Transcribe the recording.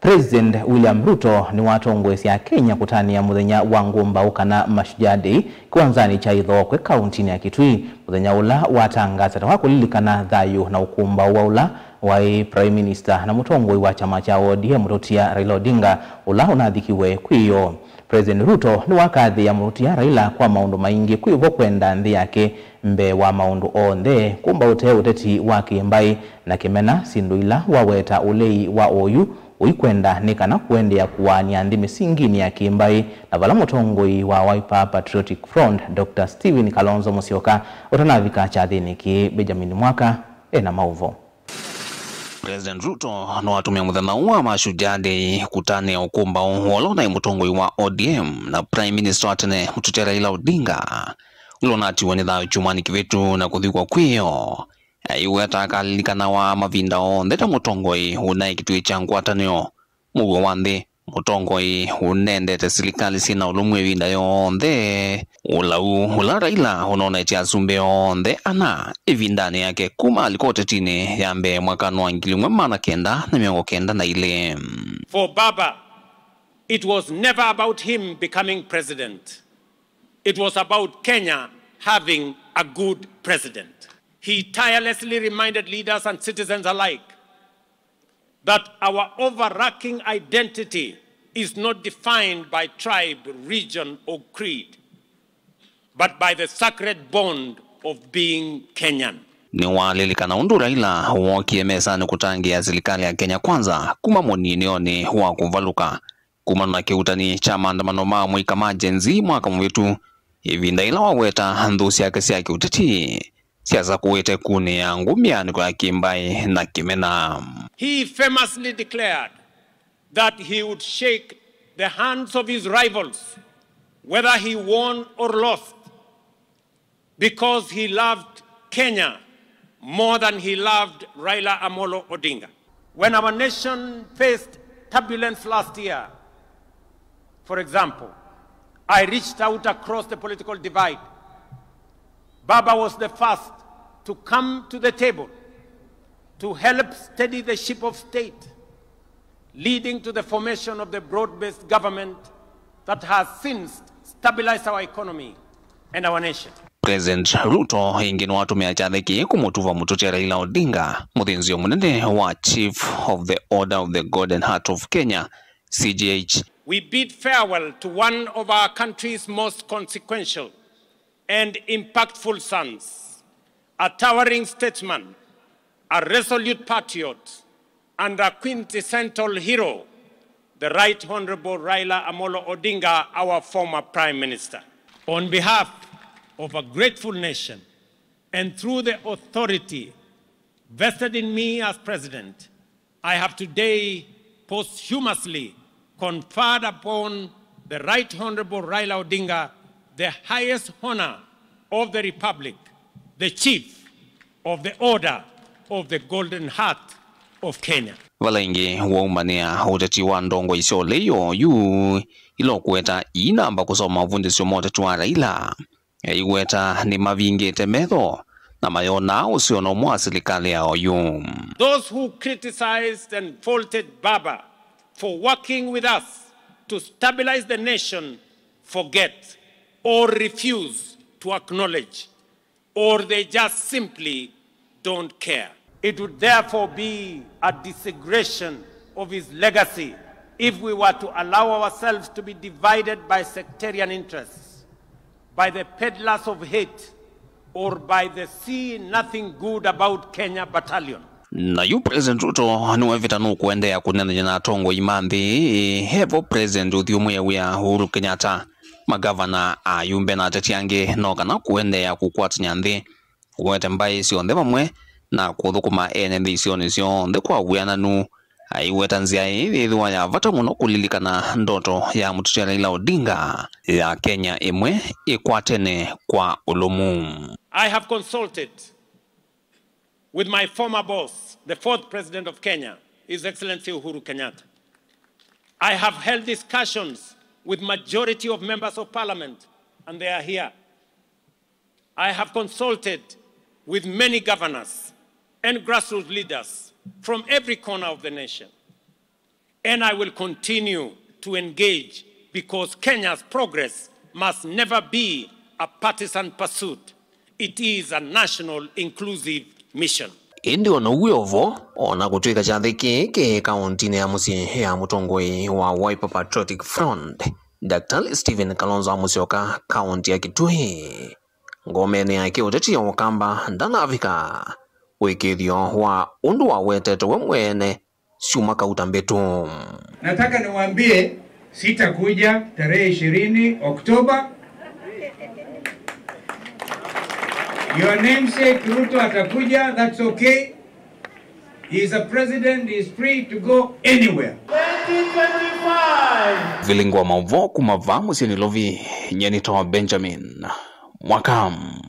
President William Ruto ni watongwesi ya Kenya kutania muthenya wa ngumba kana Mashujaa Day kiwanzani cha Ithokwe kaunti ya Kitui. Muthenya ula watangaza wa kulilikana thayu na ukumba wa ula wa Prime Minister na mutongoi wa chama cha ODM Murutia Raila Odinga ula unathikiwe kwiyo. President Ruto ni wakathi ya Murutia Raila kwa maundu maingi kwivo kwenda nthi yake mbe wa maundu onthe kumba uteti wa Kimbai na Kimena sinduila waweta ulei wa oyu uikwenda nikana kuendea kuwania nthi misingini ya Kimbai na vala mutongoi wa Wiper Patriotic Front Dr. Stephen Kalonzo Musyoka utanavika chathini ki Benjamin Mwaka ena mauvo. President Ruto no watumia muthenya wa Mashujaa Day kutania ukumba wolo na mutongoi wa ODM na Prime Minister atene Mututia Raila Odinga ulonatiwa ni thayu chumani kivitu na kuthikwa kwiyo. Iweta akalilikana wa mavinda onthe ta mutongoi unai Kitui cha ngwatanio mugo wa nthi. Mutongoi unendete serikali sina ulumwe vinda yonthe ula Raila unaona cha sumbe onthe ana ivindani yake kuma aliko tetini yambe mwaka wa 1999. For Baba, it was never about him becoming president. It was about Kenya having a good president. He tirelessly reminded leaders and citizens alike that our overarching identity is not defined by tribe, region, or creed, but by the sacred bond of being Kenyan. Ni walilikana undu Raila wokie mesani kutangia serikali ya Kenya kwanza kuma moninioni wa kuvaluka kuma na kiutani cha maandamano mamwe kama jenzi mwaka mwetu hivi ndaila waweta ndusi yake siaki uteti siasa kuwete kune ya ngumiani kwa Kimbai na Kimena. He famously declared that he would shake the hands of his rivals whether he won or lost because he loved Kenya more than he loved Raila Amolo Odinga. When our nation faced turbulence last year, for example, I reached out across the political divide. Baba was the first to come to the table to help steady the ship of state, leading to the formation of the broad-based government that has since stabilized our economy and our nation. President Ruto ingine watumia chathiki kumutuva Mututia Raila Odinga muthinzio munene wa Chief of the Order of the Golden Heart of Kenya CGH. We bid farewell to one of our country's most consequential and impactful sons, a towering statesman, a resolute patriot, and a quintessential hero, the Right Honorable Raila Amolo Odinga, our former Prime Minister. On behalf of a grateful nation and through the authority vested in me as President, I have today posthumously conferred upon the Right Honorable Raila Odinga the highest honor of the Republic, the Chief of the Order of the Golden Heart of Kenya. Walengi waumania uteti wa ndongo isio leyo yu ilo kuweta inamba kusoma vundisio motetu wa Raila. Iweta ni mavingi temetho na mayona usiono mwa serikali yao yu. Those who criticized and faulted Baba for working with us to stabilize the nation forget or refuse to acknowledge, or they just simply don't care. It would therefore be a desecration of his legacy if we were to allow ourselves to be divided by sectarian interests, by the peddlers of hate, or by the see nothing good about Kenya battalion. Na yu President Ruto nuwevita nukuendea kunena na tongo imambi hevo President uthiumwe wia Uhuru Kenyatta magavana ayumbe na tetiange no kana kuendea kukwata nyanthi wete mbai sionthe bamwe na kuthukuma ene nthi sionthe kwa wiananu aiweta nzia ithwa ya vata muno kulilikana ndoto ya Mututia Raila Odinga ya Kenya imwe ikwatene kwa ulumu. I have consulted with my former boss, the fourth president of Kenya, His Excellency Uhuru Kenyatta. I have held discussions with majority of members of parliament, and they are here. I have consulted with many governors and grassroots leaders from every corner of the nation. and I will continue to engage because Kenya's progress must never be a partisan pursuit. It is a national inclusive mission. Indi onoguovo ona gutwika chathiki ke kauntini ya Musii ya mutongoi wa Wiper Patriotic Front Dr. Stephen Kalonzo Musyoka kaunti ya Kitui ngomene yake uteti okamba ndanavika wikithio wa undu wa weteto we mwene Suma Kautambetu. Nataka niwaambie sitakuja tarehe 20 Oktoba. Your namesake Ruto atakuja, that's okay. He is a president, he is free to go anywhere. 2025. Vilingwa mavo kumava Musii Lovi Nyenito Benjamin Mwakam.